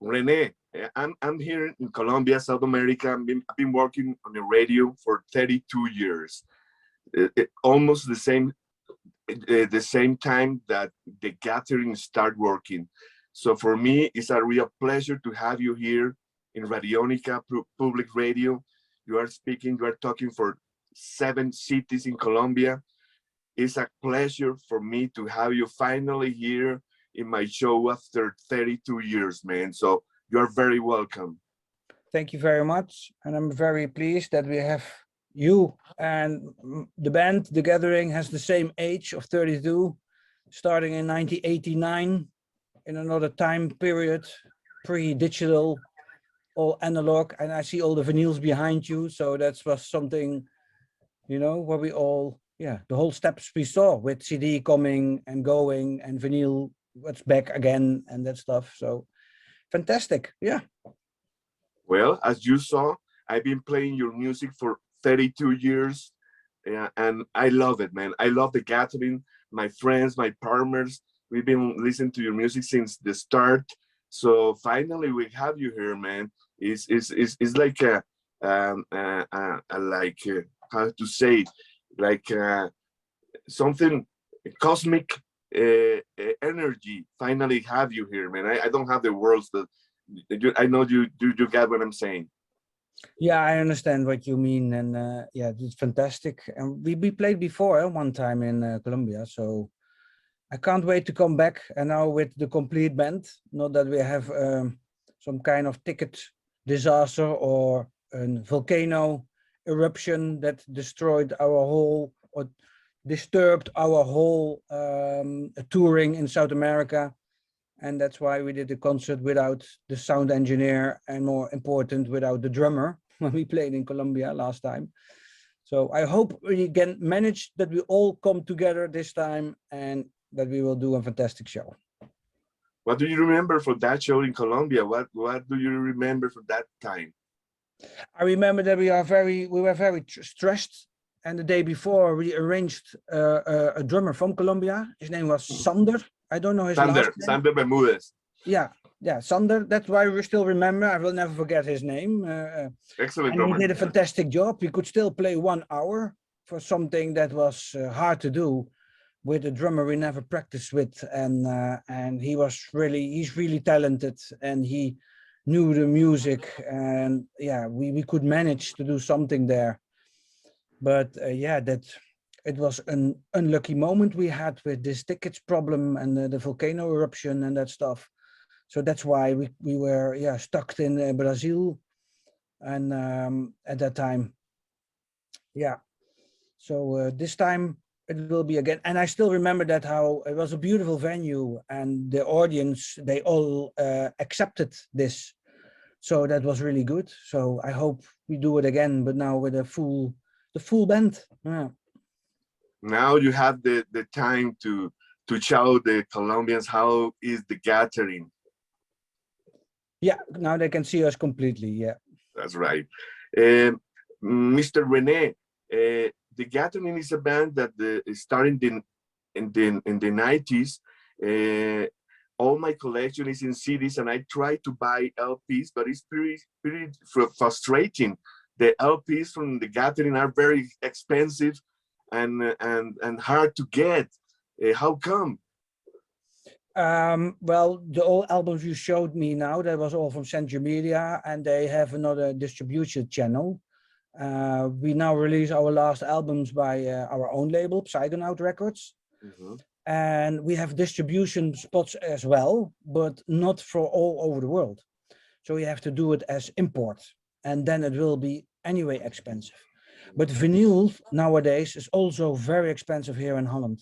Rene, I'm here in Colombia, South America. I've been working on the radio for 32 years. Almost the same time that the gathering start working. So for me, it's a real pleasure to have you here in Radionica Public Radio. You are talking for 7 cities in Colombia. It's a pleasure for me to have you finally here in my show after 32 years, man. So you're very welcome. Thank you very much. And I'm very pleased that we have you and the band. The Gathering has the same age of 32, starting in 1989, in another time period, pre-digital, all analog. And I see all the vinyls behind you. So that was something, you know, where we all, yeah, the whole steps we saw with CD coming and going and vinyl, what's back again and that stuff. So fantastic. Yeah. Well, as you saw, I've been playing your music for 32 years, and I love it, man. I love the gathering, my friends, my partners. We've been listening to your music since the start. So finally, we have you here, man. It's like how to say it, like something cosmic energy. Finally, have you here, man. I don't have the words that I know you get what I'm saying. Yeah, I understand what you mean, and yeah, it's fantastic. And we played before one time in Colombia, so I can't wait to come back. And now with the complete band, not that we have some kind of ticket disaster or a volcano eruption that destroyed our whole or disturbed our whole touring in South America. And that's why we did the concert without the sound engineer, and more important, without the drummer when we played in Colombia last time. So I hope we can manage that we all come together this time and that we will do a fantastic show. What do you remember for that show in Colombia? What do you remember for that time? I remember that we were very stressed. And the day before we arranged a drummer from Colombia. His name was Sander. I don't know his last name. Sander Bermudez. Yeah, Sander. That's why we still remember. I will never forget his name. Excellent. And he did a fantastic job. We could still play 1 hour for something that was hard to do with a drummer we never practiced with. And he's really talented, and he knew the music. And yeah, we could manage to do something there. But yeah, it was an unlucky moment we had with this tickets problem and the volcano eruption and that stuff. So that's why we were stuck in Brazil, and at that time, yeah. So this time it will be again, and I still remember that how it was a beautiful venue, and the audience, they all accepted this. So that was really good. So I hope we do it again, but now with the full band. Yeah. Now you have the time to show the Colombians how is the gathering. Yeah, now they can see us completely. Yeah, that's right. Mr. Rene, the Gathering is a band that started in the 90s. All my collection is in CDs, and I try to buy LPs, but it's pretty frustrating. The LPs from the Gathering are very expensive and hard to get. How come? Well, the old albums you showed me now, that was all from Century Media, and they have another distribution channel. We now release our last albums by our own label, Psychonaut Records. Mm-hmm. And we have distribution spots as well, but not for all over the world. So you have to do it as import, and then it will be anyway expensive. But vinyl nowadays is also very expensive here in Holland.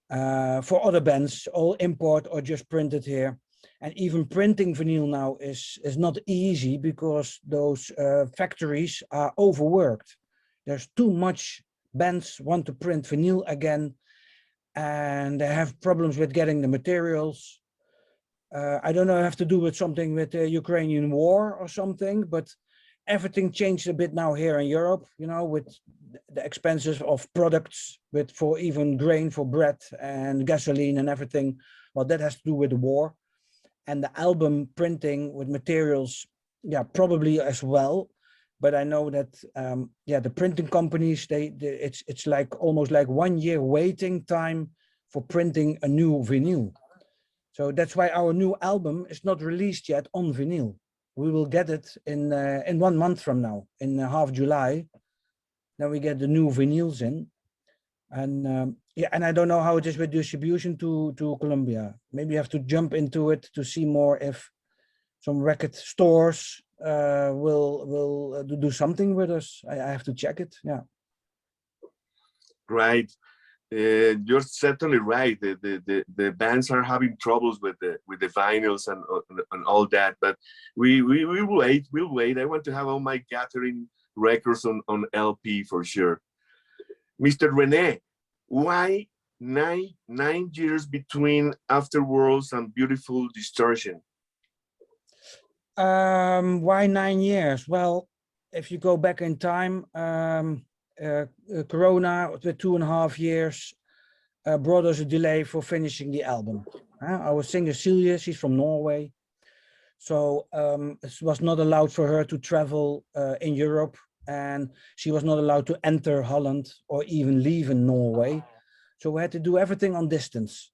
For other bands, all import or just printed here. And even printing vinyl now is not easy because those factories are overworked. There's too much bands want to print vinyl again, and they have problems with getting the materials. I don't know, have to do with something with the Ukrainian war or something, but everything changed a bit now here in Europe, you know, with the expenses of products, for even grain for bread and gasoline and everything. Well, that has to do with the war. and the album printing with materials, yeah, probably as well. But I know that yeah, the printing companies, it's like almost like 1 year waiting time for printing a new vinyl. So that's why our new album is not released yet on vinyl. We will get it in 1 month from now, in half July. Then we get the new vinyls in, and yeah, and I don't know how it is with distribution to Colombia. Maybe you have to jump into it to see more if some record stores will do something with us. I have to check it. Yeah. Right. You're certainly right. The bands are having troubles with the vinyls and all that, but we'll wait. We'll wait. I want to have all my gathering records on LP for sure. Mr. Rene, why nine years between Afterworlds and Beautiful Distortion? Why 9 years? Well, if you go back in time, Corona with 2.5 years brought us a delay for finishing the album. Our singer Celia, she's from Norway, so it was not allowed for her to travel in Europe, and she was not allowed to enter Holland or even leave in Norway. So we had to do everything on distance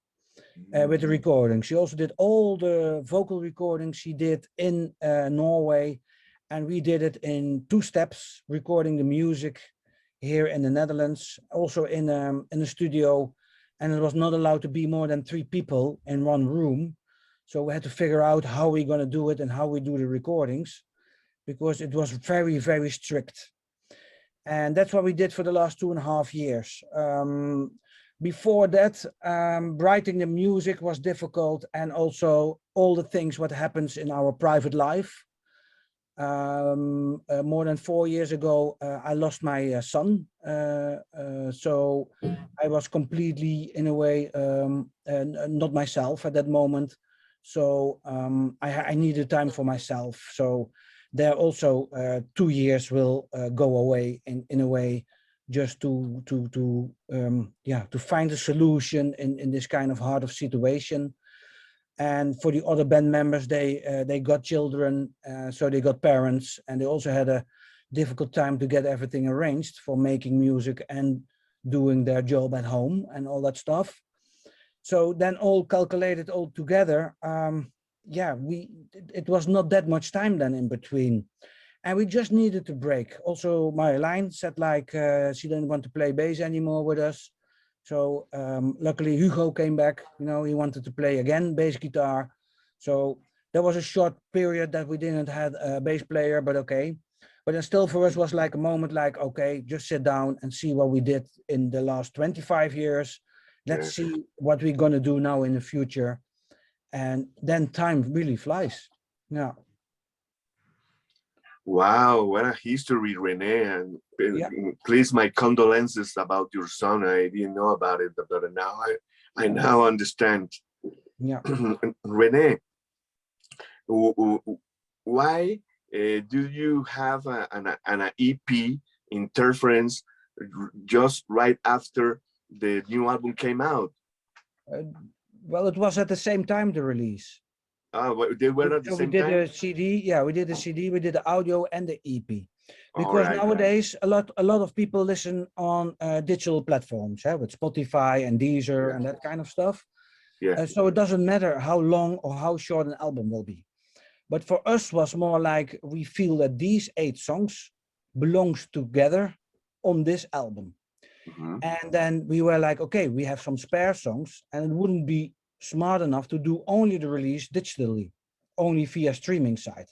with the recording. She also did all the vocal recordings she did in Norway, and we did it in 2 steps, recording the music here in the Netherlands, also in a studio, and it was not allowed to be more than 3 people in 1 room. So we had to figure out how we're going to do it and how we do the recordings, because it was very, very strict. And that's what we did for the last 2.5 years. Before that, writing the music was difficult, and also all the things what happens in our private life. More than 4 years ago, I lost my son. So I was completely, in a way, not myself at that moment. So I needed time for myself. So there also 2 years will go away in a way, just to find a solution in this kind of hard of situation. And for the other band members, they got children, so they got parents, and they also had a difficult time to get everything arranged for making music and doing their job at home and all that stuff. So then all calculated all together, yeah, it was not that much time then in between. And we just needed to break. Also, Marjolein said like she didn't want to play bass anymore with us. So luckily Hugo came back, you know, he wanted to play again bass guitar. So there was a short period that we didn't have a bass player, but okay. But then still for us was like a moment like, okay, just sit down and see what we did in the last 25 years. Let's see what we're going to do now in the future. And then time really flies. Yeah. Wow, what a history, Rene. And please, my condolences about your son. I didn't know about it, but now I now understand. Yeah. Rene, why do you have an EP, Interference, just right after the new album came out? Well, it was at the same time, the release. They were at the same time? We did a CD, yeah, we did a CD, we did the audio and the EP. Because right, nowadays, a lot of people listen on digital platforms, with Spotify and Deezer and that kind of stuff. Yeah. So it doesn't matter how long or how short an album will be. But for us was more like, we feel that these 8 songs belongs together on this album. And then we were like, okay, we have some spare songs, and it wouldn't be smart enough to do only the release digitally, only via streaming site,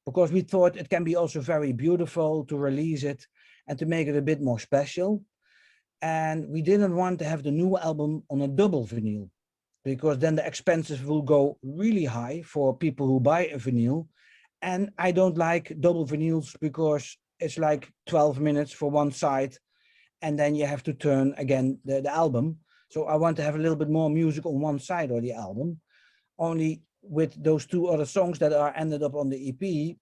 because we thought it can be also very beautiful to release it and to make it a bit more special. And we didn't want to have the new album on a double vinyl, because then the expenses will go really high for people who buy a vinyl. And I don't like double vinyls because it's like 12 minutes for one side, and then you have to turn again the album. So I want to have a little bit more music on one side of the album. Only with those 2 other songs that are ended up on the EP,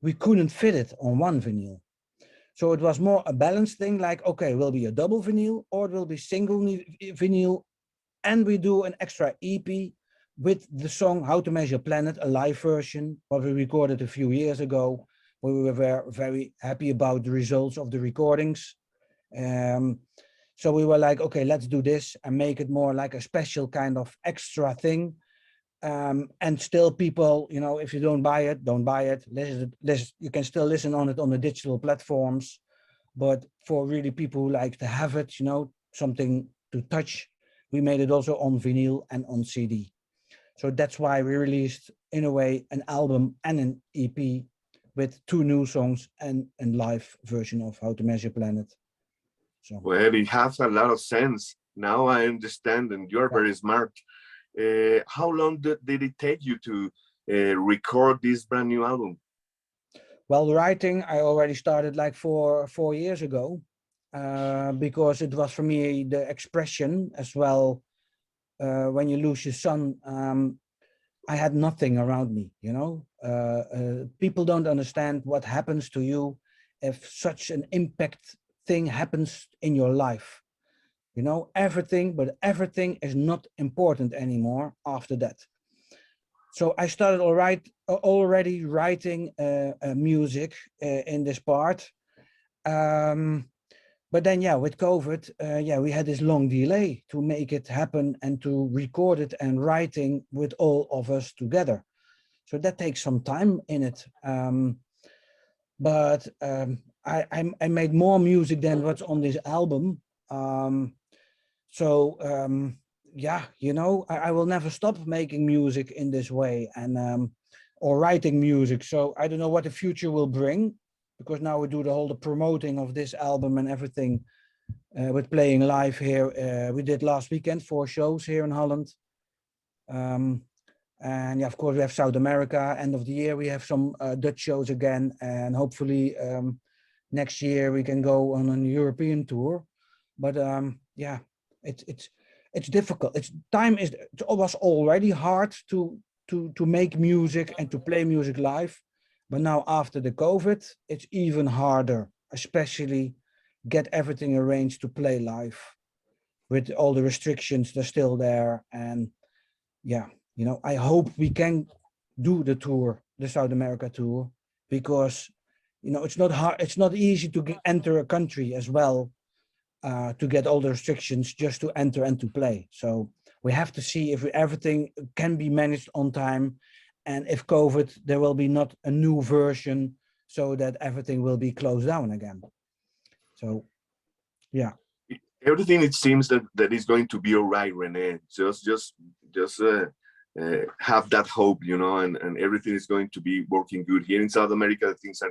we couldn't fit it on one vinyl. So it was more a balanced thing, like, okay, will be a double vinyl or it will be single vinyl, and we do an extra EP with the song How to Measure Planet, a live version, what we recorded a few years ago. We were very happy about the results of the recordings. So we were like, okay, let's do this and make it more like a special kind of extra thing. And still people, you know, if you don't buy it, don't buy it. You can still listen on it on the digital platforms. But for really people who like to have it, you know, something to touch, we made it also on vinyl and on CD. So that's why we released, in a way, an album and an EP with 2 new songs and a live version of How to Measure Planet. So Well, it has a lot of sense. Now I understand, and you're very smart. How long did it take you to record this brand new album? well, writing, I already started like 4 years ago, because it was for me the expression as well. When you lose your son, I had nothing around me, you know. People don't understand what happens to you if such an impact thing happens in your life. You know, but everything is not important anymore after that. So I started already writing music in this part. But then, yeah, with COVID, yeah, we had this long delay to make it happen and to record it and writing with all of us together. So that takes some time in it. But I made more music than what's on this album. Yeah, you know, I will never stop making music in this way and or writing music. So I don't know what the future will bring, because now we do the promoting of this album and everything with playing live here. We did last weekend 4 shows here in Holland. And yeah, of course, we have South America. End of the year, we have some Dutch shows again. And hopefully next year we can go on a European tour. But yeah, it's difficult. It was already hard to make music and to play music live. But now after the COVID, it's even harder, especially get everything arranged to play live with all the restrictions. They're still there. And yeah, you know, I hope we can do the tour, the South America tour, because, you know, it's not hard. It's not easy to enter a country as well, to get all the restrictions just to enter and to play. So we have to see if everything can be managed on time, and if COVID, there will be not a new version so that everything will be closed down again. So, yeah. Everything, it seems that is going to be all right, Rene. Just have that hope, you know, and everything is going to be working good. Here in South America, things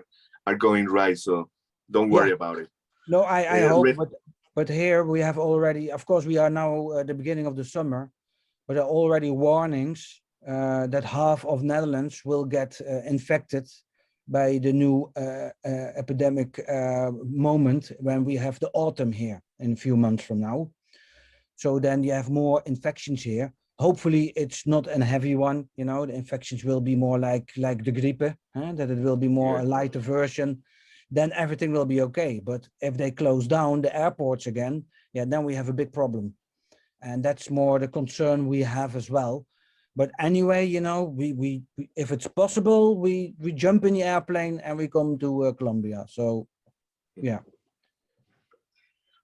are going right, so don't worry about it. No, I hope, but here we have already, of course, we are now at the beginning of the summer, but there are already warnings that half of Netherlands will get infected by the new epidemic moment when we have the autumn here in a few months from now. So then you have more infections here. Hopefully it's not a heavy one, you know, the infections will be more like the grippe, that it will be more a lighter version. Then everything will be okay. But if they close down the airports again, yeah, then we have a big problem. And that's more the concern we have as well. But anyway, you know, we if it's possible, we jump in the airplane and we come to Colombia. So, yeah.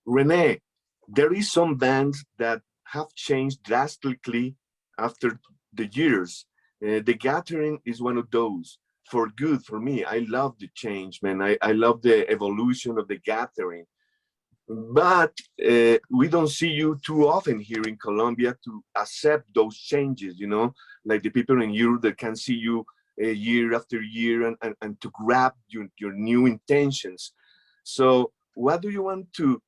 Rene, there is some bands that have changed drastically after the years. The Gathering is one of those. For good, for me, I love the change, man. I love the evolution of the Gathering. But we don't see you too often here in Colombia to accept those changes, you know, like the people in Europe that can see you year after year and to grab your new intentions. So what do you want to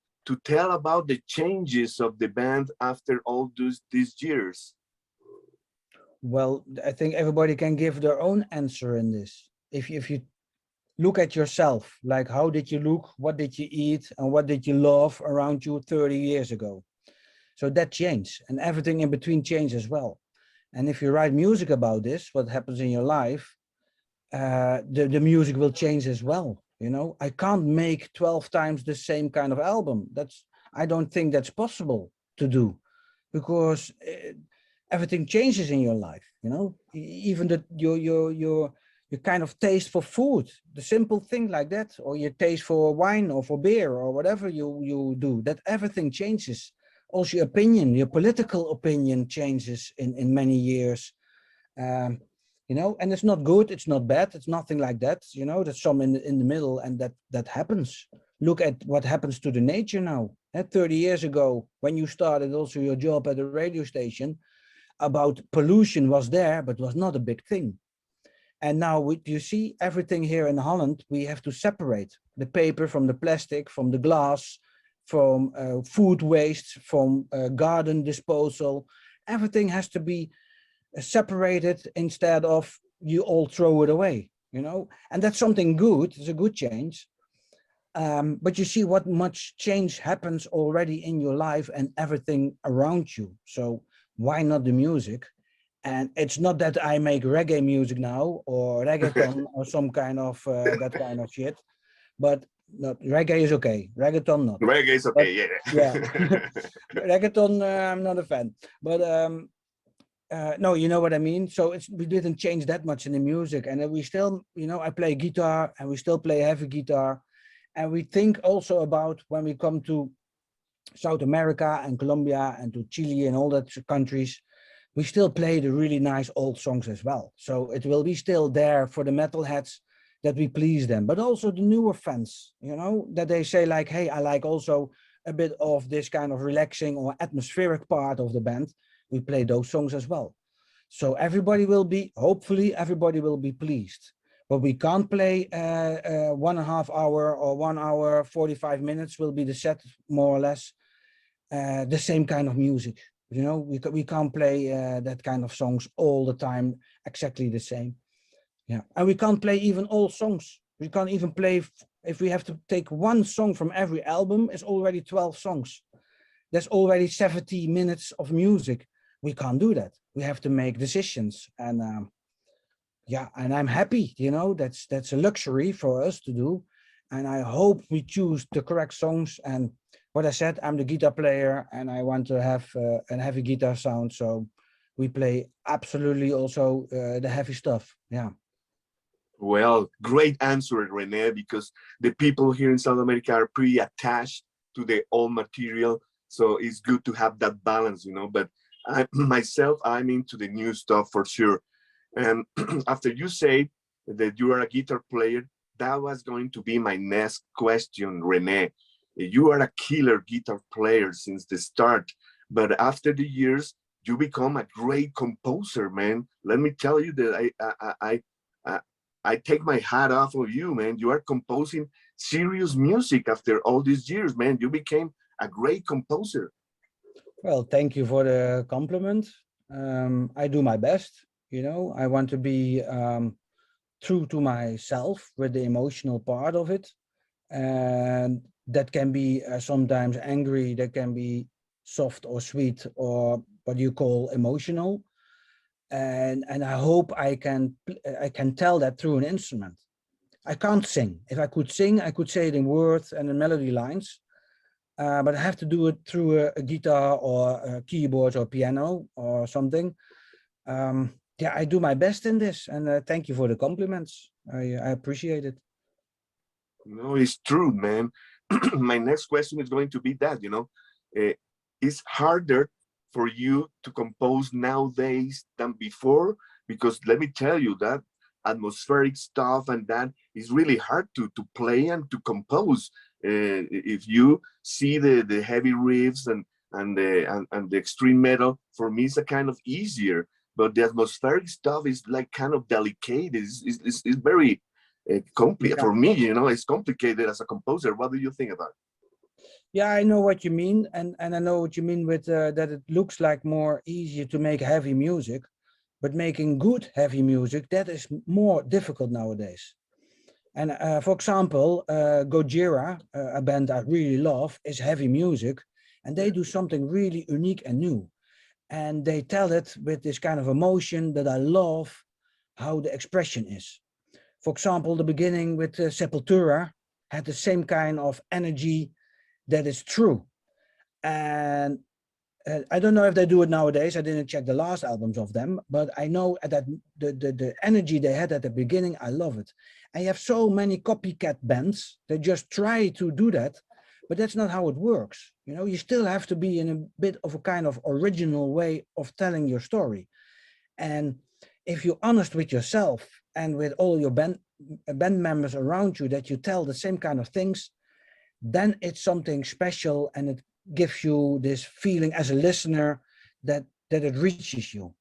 tell about the changes of the band after all these years? Well, I think everybody can give their own answer in this. If you look at yourself, like how did you look, what did you eat, and what did you love around you 30 years ago? So that changed, and everything in between changed as well. And if you write music about this, what happens in your life, the music will change as well. You know, I can't make 12 times the same kind of album. I don't think that's possible to do, because everything changes in your life, you know, even that your kind of taste for food, the simple thing like that, or your taste for wine or for beer or whatever you do, that everything changes. Also your opinion, your political opinion changes in many years. Um, you know, and it's not good, it's not bad, it's nothing like that, you know, there's some in the middle, and that happens. Look at what happens to the nature now. 30 years ago, when you started also your job at the radio station, about pollution was there, but was not a big thing. And now you see everything here in Holland, we have to separate the paper from the plastic, from the glass, from food waste, from garden disposal. Everything has to be separated instead of you all throw it away, you know, and that's something good. It's a good change. But you see what much change happens already in your life and everything around you. So why not the music? And it's not that I make reggae music now or reggaeton or some kind of that kind of shit, but not, reggae is okay, reggaeton not. Reggae is But okay, yeah, yeah. reggaeton I'm not a fan. But no, you know what I mean. So we didn't change that much in the music, and we still, you know, I play guitar and we still play heavy guitar, and we think also about when we come to South America and Colombia and to Chile and all that countries, we still play the really nice old songs as well. So it will be still there for the metalheads, that we please them, but also the newer fans, you know, that they say like, hey, I like also a bit of this kind of relaxing or atmospheric part of the band. We play those songs as well. So everybody will be, hopefully everybody will be pleased. But we can't play 1.5 hour or 1 hour, 45 minutes will be the set, more or less, the same kind of music. You know, we can't play that kind of songs all the time, exactly the same. Yeah, and we can't play even all songs. We can't even play, if we have to take one song from every album, it's already 12 songs. There's already 70 minutes of music. We can't do that. We have to make decisions. And yeah, and I'm happy, you know, that's a luxury for us to do. And I hope we choose the correct songs. And what I said, I'm the guitar player and I want to have a heavy guitar sound. So we play absolutely also the heavy stuff. Yeah. Well, great answer, Rene, because the people here in South America are pretty attached to the old material. So it's good to have that balance, you know. But I myself, I'm into the new stuff for sure. And after you say that you are a guitar player, that was going to be my next question, Rene. You are a killer guitar player since the start, but after the years, you become a great composer, man. Let me tell you that I, I take my hat off of you, man. You are composing serious music after all these years, man. You became a great composer. Well, thank you for the compliment. I do my best, you know, I want to be true to myself with the emotional part of it. And that can be sometimes angry, that can be soft or sweet or what you call emotional. And I hope I can tell that through an instrument. I can't sing. If I could sing, I could say it in words and in melody lines, but I have to do it through a guitar or a keyboard or piano or something. Yeah, I do my best in this, and thank you for the compliments. I appreciate it. No, it's true, man. My next question is going to be that, you know, it's harder for you to compose nowadays than before, because let me tell you that atmospheric stuff and that is really hard to play and to compose. If you see the heavy riffs and the extreme metal, for me it's a kind of easier, but the atmospheric stuff is like kind of delicate. It's very complicated Yeah. for me, you know. It's complicated as a composer. What do you think about it? Yeah, I know what you mean, and I know what you mean with that it looks like more easier to make heavy music, but making good heavy music, that is more difficult nowadays. And for example, Gojira, a band I really love, is heavy music, and they do something really unique and new. And they tell it with this kind of emotion that I love how the expression is. For example, the beginning with Sepultura had the same kind of energy that is true. And I don't know if they do it nowadays. I didn't check the last albums of them, but I know that the energy they had at the beginning, I love it. And you have so many copycat bands that just try to do that, but that's not how it works. You know, you still have to be in a bit of a kind of original way of telling your story. And if you're honest with yourself and with all your band members around you, that you tell the same kind of things, then it's something special, and it gives you this feeling as a listener that it reaches you.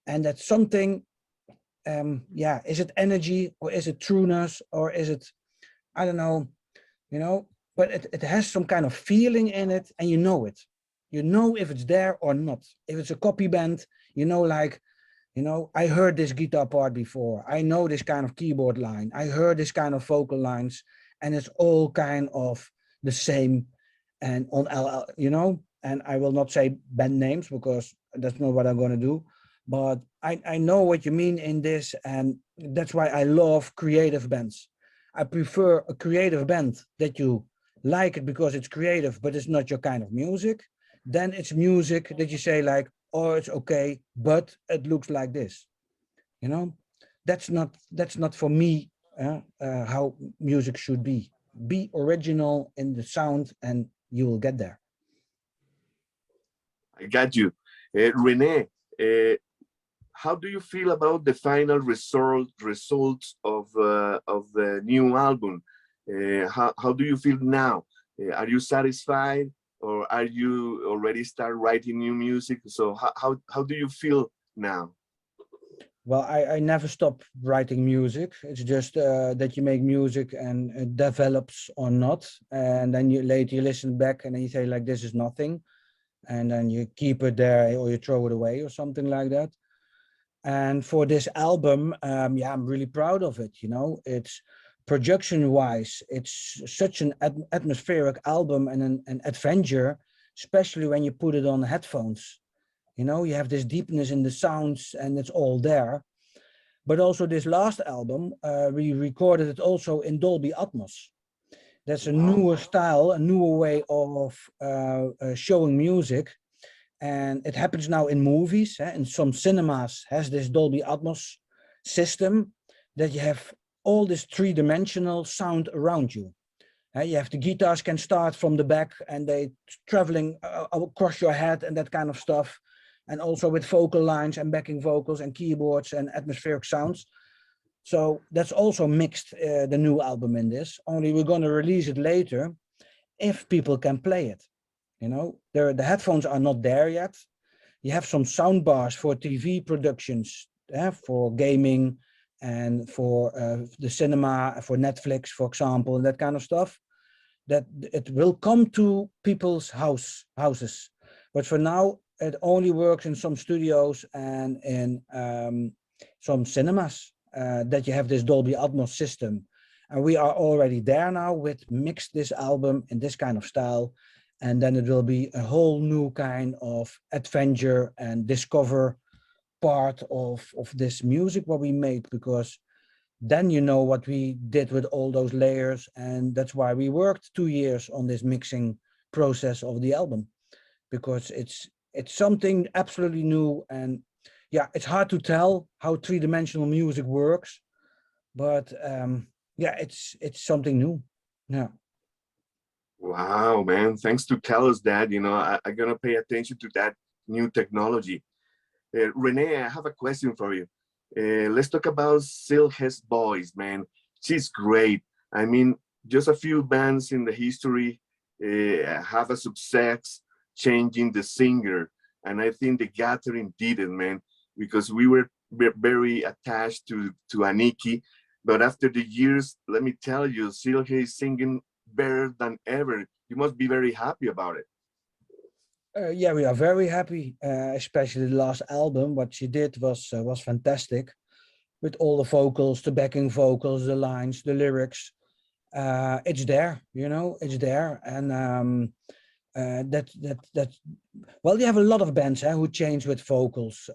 And that's something, yeah, is it energy or is it trueness or is it, I don't know, you know, but it has some kind of feeling in it, and you know it. You know if it's there or not. If it's a copy band, you know, like, you know, I heard this guitar part before. I know this kind of keyboard line. I heard this kind of vocal lines, and it's all kind of the same. And on LL, you know, and I will not say band names because that's not what I'm going to do. But I know what you mean in this, and that's why I love creative bands. I prefer a creative band that you like it because it's creative, but it's not your kind of music. Then it's music that you say like, oh, it's okay, but it looks like this. You know, that's not for me how music should be. Be original in the sound, and you will get there. I got you. Rene, how do you feel about the final results of the new album? How do you feel now? Are you satisfied, or are you already start writing new music? So how do you feel now? Well, I never stop writing music. It's just that you make music and it develops or not. And then you later you listen back and then you say like, this is nothing. And then you keep it there or you throw it away or something like that. And for this album, yeah, I'm really proud of it. You know, it's production wise, it's such an atmospheric album and an adventure, especially when you put it on headphones. You know, you have this deepness in the sounds and it's all there. But also this last album, we recorded it also in Dolby Atmos. That's a Wow. newer style, a newer way of showing music. And it happens now in movies. In some cinemas has this Dolby Atmos system that you have all this three-dimensional sound around you. You have the guitars can start from the back and they traveling across your head and that kind of stuff. And also with vocal lines and backing vocals and keyboards and atmospheric sounds. So that's also mixed the new album in this, only we're going to release it later if people can play it. You know, the headphones are not there yet. You have some sound bars for TV productions, for gaming and for the cinema, for Netflix, for example, and that kind of stuff. That it will come to people's houses. But for now, it only works in some studios and in some cinemas that you have this Dolby Atmos system. And we are already there now with mixed this album in this kind of style. And then it will be a whole new kind of adventure and discover part of this music what we made, because then you know what we did with all those layers. And that's why we worked 2 years on this mixing process of the album, because it's something absolutely new. And yeah, it's hard to tell how three-dimensional music works, but yeah, it's something new. Yeah. Wow, man. Thanks to tell us that, you know, I'm going to pay attention to that new technology. Rene, I have a question for you. Let's talk about Silke's voice, man. She's great. I mean, just a few bands in the history have a success changing the singer. And I think the Gathering did it, man, because we were very attached to Aniki. But after the years, let me tell you, Silke is singing better than ever. You must be very happy about it. Yeah, we are very happy, especially the last album. What she did was fantastic, with all the vocals, the backing vocals, the lines, the lyrics. It's there, you know, it's there, and that. Well, you have a lot of bands who change with vocals,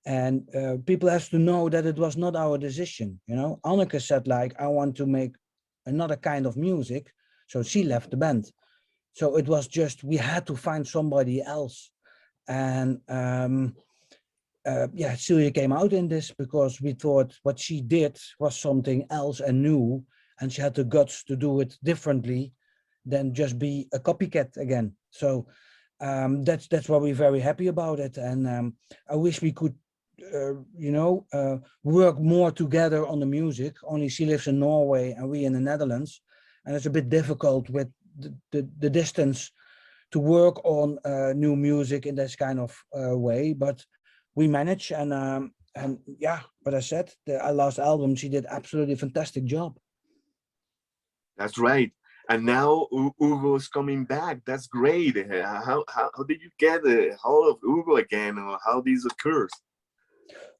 and people have to know that it was not our decision. You know, Anneke said like, I want to make another kind of music, so she left the band. So it was just, we had to find somebody else. And yeah, Celia came out in this because we thought what she did was something else and new, and she had the guts to do it differently than just be a copycat again. So that's why we're very happy about it. And I wish we could, work more together on the music. Only she lives in Norway and we in the Netherlands, and it's a bit difficult with the distance to work on new music in this kind of way. But we manage, and yeah, but I said our last album, she did absolutely fantastic job. That's right. And now Hugo's coming back. That's great. How did you get a hold of Hugo again, or how this occurs?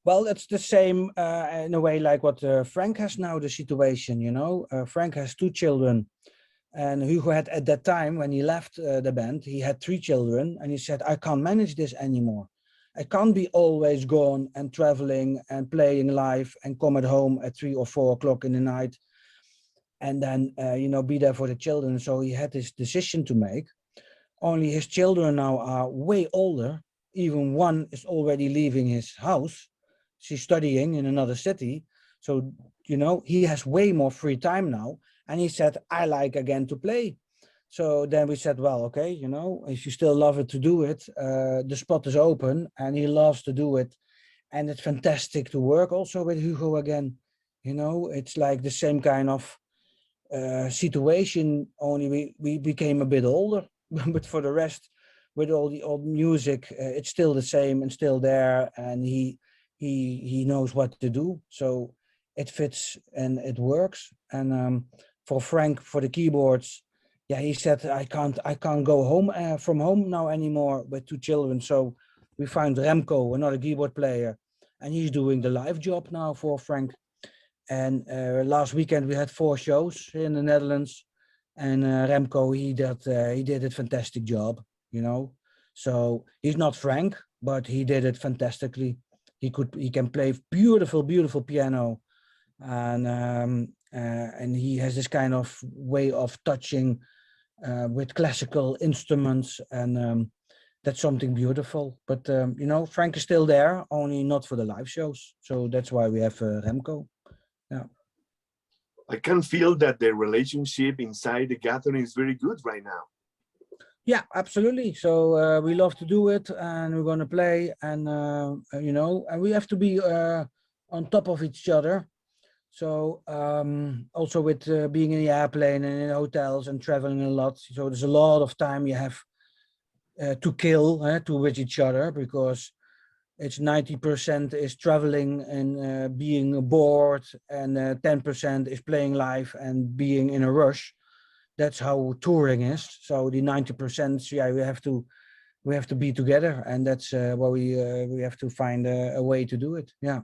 Well, it's the same in a way like what Frank has now, the situation, Frank has 2 children, and Hugo had at that time when he left the band, he had 3 children, and he said, I can't manage this anymore. I can't be always gone and traveling and playing live and come at home at 3 or 4 o'clock in the night and then, be there for the children. So he had this decision to make. Only his children now are way older. Even one is already leaving his house. She's studying in another city. So, he has way more free time now. And he said, I like again to play. So then we said, well, okay, if you still love it to do it, the spot is open and he loves to do it. And it's fantastic to work also with Hugo again. It's like the same kind of situation, only we became a bit older. But for the rest, with all the old music, it's still the same and still there. And he knows what to do. So it fits and it works. And for Frank, for the keyboards, yeah, he said, I can't go home from home now anymore with 2 children. So we found Remco, another keyboard player, and he's doing the live job now for Frank. And last weekend we had 4 shows in the Netherlands, and Remco, he did a fantastic job, So he's not Frank, but he did it fantastically. He can play beautiful piano, and he has this kind of way of touching with classical instruments, and that's something beautiful. But Frank is still there, only not for the live shows. So that's why we have Remco. Yeah. I can feel that the relationship inside the gathering is very good right now. Yeah, absolutely. So we love to do it, and we're going to play, and and we have to be on top of each other. So also with being in the airplane and in hotels and traveling a lot, so there's a lot of time you have to kill to with each other, because it's 90% is traveling and being bored, and 10% is playing live and being in a rush. That's how touring is. So the 90%, yeah, we have to be together, and that's what we have to find a way to do it. Yeah.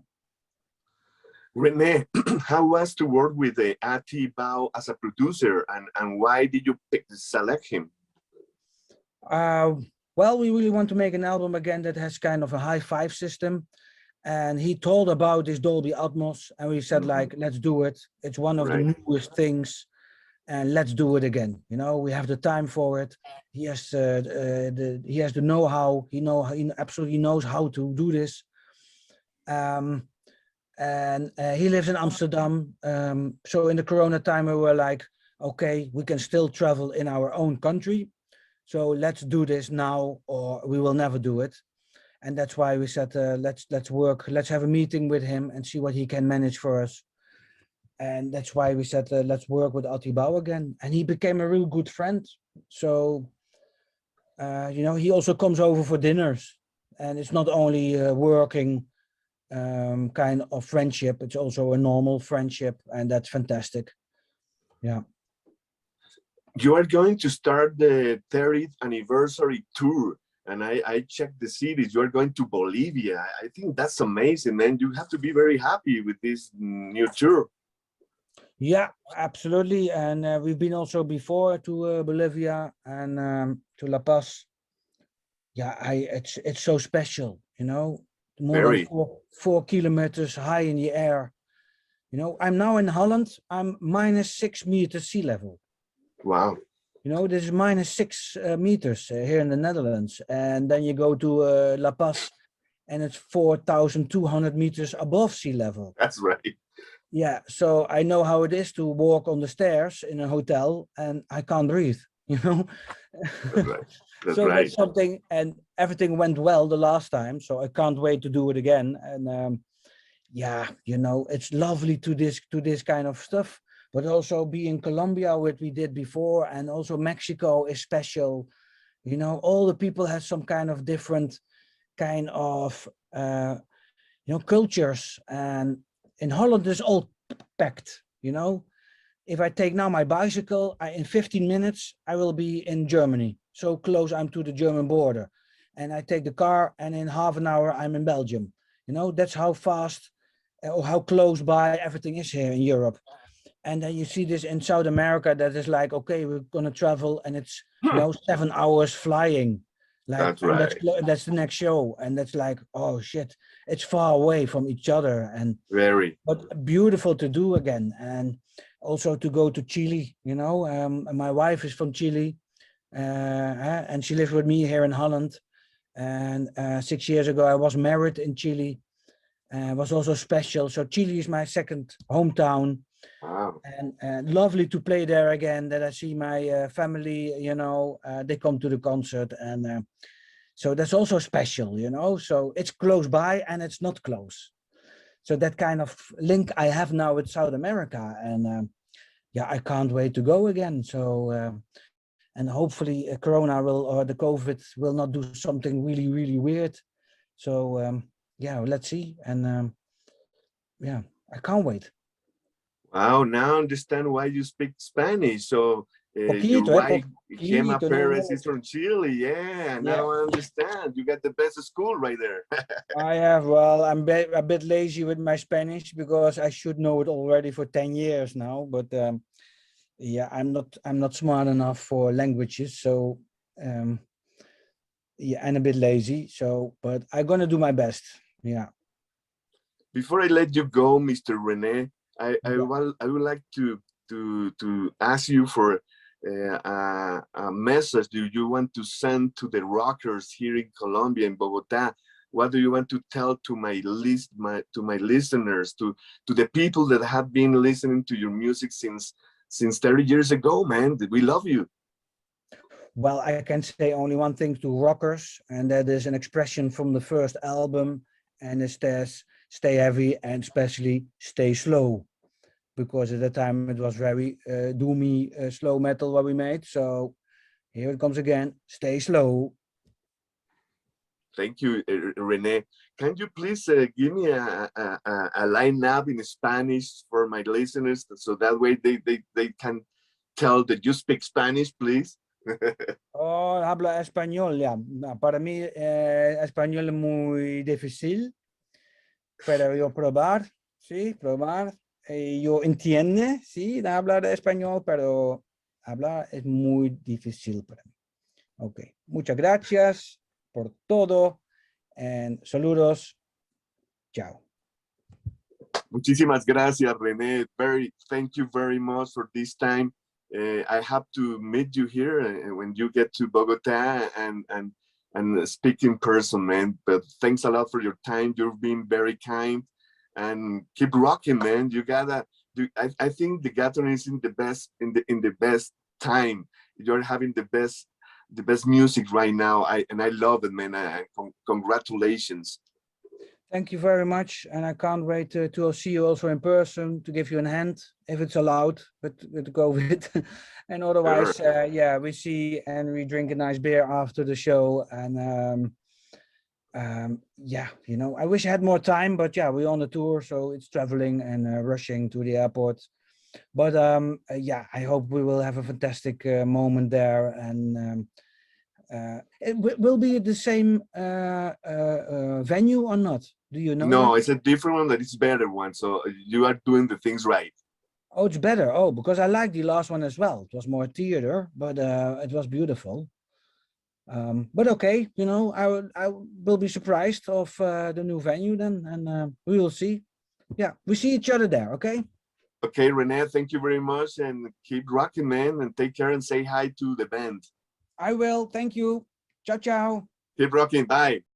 Rene, how was to work with Ati Bao as a producer, and why did you select him? Well, we really want to make an album again that has kind of a high-five system. And he told about this Dolby Atmos, and we said, like, let's do it. It's one of the newest things, and let's do it again. We have the time for it. He has the know-how. He absolutely knows how to do this. And he lives in Amsterdam. So in the Corona time, we were like, okay, we can still travel in our own country. So let's do this now, or we will never do it. And that's why we said, let's work. Let's have a meeting with him and see what he can manage for us. And that's why we said, let's work with Ati Bao again. And he became a real good friend. So, he also comes over for dinners. And it's not only working kind of friendship, it's also a normal friendship, and that's fantastic. Yeah. You are going to start the 30th anniversary tour, and I checked the cities. You are going to Bolivia. I think that's amazing, man. You have to be very happy with this new tour. Yeah, absolutely. And we've been also before to Bolivia and to La Paz. Yeah, it's so special, more Very. than 4 kilometers high in the air. I'm now in Holland. I'm -6 meters sea level. Wow. You know, this is -6 meters here in the Netherlands. And then you go to La Paz and it's 4,200 meters above sea level. That's right. Yeah, so I know how it is to walk on the stairs in a hotel and I can't breathe, you know. That's right. That's So right. that's something, and everything went well the last time, so I can't wait to do it again. And yeah, you know, it's lovely to this kind of stuff, but also be in Colombia, what we did before, and also Mexico is special. You know, all the people have some kind of different kind of you know, cultures, and in Holland is all packed, you know. If I take now my bicycle, in 15 minutes, I will be in Germany. So close I'm to the German border. And I take the car and in half an hour, I'm in Belgium. You know, that's how fast or how close by everything is here in Europe. And then you see this in South America that is like, okay, we're gonna travel and it's, you know, 7 hours flying. Like, That's and right. that's the next show. And that's like, oh shit, it's far away from each other. And Very. but beautiful to do again, and also to go to Chile. You know, my wife is from Chile, and she lives with me here in Holland. And 6 years ago, I was married in Chile. Was also special. So Chile is my second hometown, Wow. and lovely to play there again. That I see my family. You know, they come to the concert, and so that's also special. You know, so it's close by and it's not close. So that kind of link I have now with South America, and yeah, I can't wait to go again. So and hopefully Corona will, or the COVID will not do something really weird. So yeah, let's see. And yeah, I can't wait. Wow, now I understand why you speak Spanish. So your Poquito, wife, Gemma poquito, no Perez, is mucho. from Chile. Yeah, Yeah, now I understand. You got the best school right there. I have. Well, I'm a bit lazy with my Spanish because I should know it already for 10 years now. But yeah, I'm not smart enough for languages. So um, yeah, and a bit lazy. So, but I'm gonna do my best. Yeah. Before I let you go, Mr. Rene, Yeah. I would like to ask you for a message do you want to send to the rockers here in Colombia, in Bogota? What do you want to tell to to my listeners, to the people that have been listening to your music since 30 years ago, man? We love you. Well, I can say only one thing to rockers, and that is an expression from the first album, and it says, "Stay heavy and especially stay slow," because at the time it was very doomy slow metal what we made. So here it comes again. Stay slow. Thank you, Rene. Can you please give me a lineup in Spanish for my listeners so that way they can tell that you speak Spanish, please? Oh, habla español, ya. Para mí español es muy difícil, pero yo probar, sí, probar. Yo entiende, sí, de hablar español, pero hablar es muy difícil para mí. Ok, muchas gracias por todo and saludos. Chao. Muchísimas gracias, Rene. Thank you very much for this time. I have to meet you here when you get to Bogota and speak in person, man. But thanks a lot for your time. You've been very kind, and keep rocking, man. You gotta. I think the gathering is in the best time. You're having the best music right now. I love it, man. Congratulations. Thank you very much, and I can't wait to see you also in person to give you a hand if it's allowed with COVID. And Sure. otherwise, yeah, we see and we drink a nice beer after the show. And yeah, you know, I wish I had more time, but yeah, we're on the tour, so it's traveling and rushing to the airport. But yeah, I hope we will have a fantastic moment there, and it will be the same venue or not? Do you know No, that? it's a different one that is better one. So you are doing the things right. Oh, it's better. Oh, because I liked the last one as well. It was more theater, but it was beautiful. But okay, you know, I will be surprised of the new venue then, and we will see. Yeah, we see each other there. Okay. Okay, Rene, thank you very much, and keep rocking, man, and take care and say hi to the band. I will. Thank you. Ciao, ciao. Keep rocking. Bye.